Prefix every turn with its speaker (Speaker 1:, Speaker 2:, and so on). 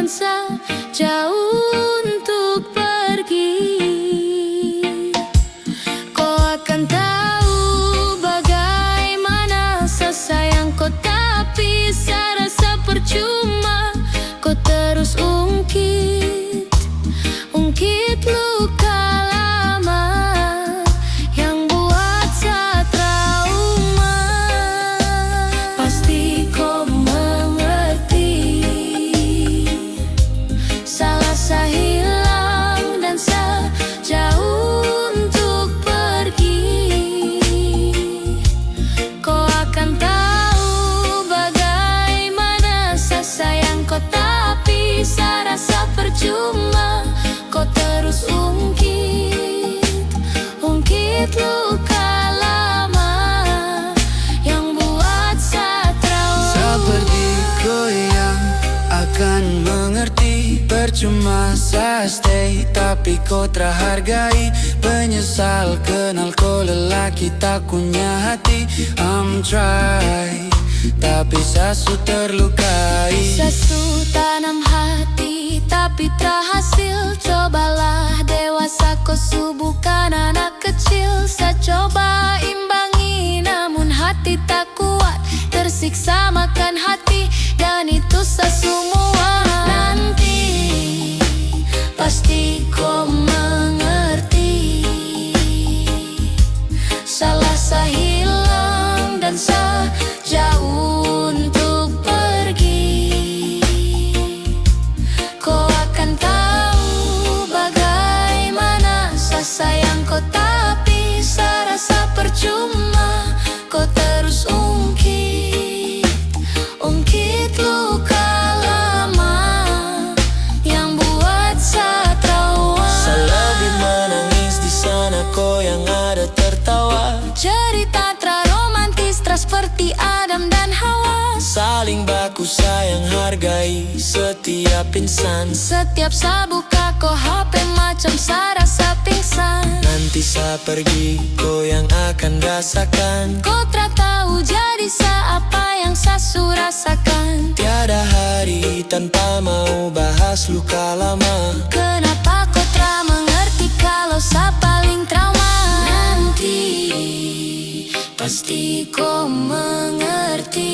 Speaker 1: dan sejauh untuk pergi. Kau akan tahu bagaimana saya sayang kau, tapi saya rasa percuma. Kau terus ungkit luka lama yang buat saya trauma. Pasti kau mengerti, salah saya hilang dan sejauh untuk pergi. Kau akan tahu bagaimana saya sayang kau, tapi saya rasa percuma. Kau terus ungkit luka lama yang buat saya trauma.
Speaker 2: Seperti kau yang akan mengerti, percuma saya stay tapi kau terhargai. Penyesal kenal kau lelaki tak punya hati. I'm try tapi saya su terlukai.
Speaker 1: Saya su tanam hati tapi terhasil. Cobalah dewasa, kau su bukan anak kecil. Saya coba imbangi namun hati tak kuat, tersiksa makan hati dan itu saya semua. Nanti pasti kau mengerti, salah saya hilang dan sejauh untuk pergi. Kau akan tahu bagaimana saya sayang kau, tapi saya rasa percuma. Kau terus ungkit luka lama yang buat saya trauma.
Speaker 3: Saya lebih menangis di sana, kau yang ada tertawa.
Speaker 1: Cerita romantis seperti Adam dan Hawa.
Speaker 3: Saling baku sayang hargai setiap insan.
Speaker 1: Setiap saya buka kau HP macam saya rasa pingsan.
Speaker 3: Nanti saya pergi, kau yang akan rasakan.
Speaker 1: Kau tak tahu jadi saya apa yang saya su rasakan.
Speaker 3: Tiada hari tanpa mau bahas luka lama.
Speaker 1: Kenapa kau tak mengerti kalau saya paling trauma? Nanti pasti kau mengerti.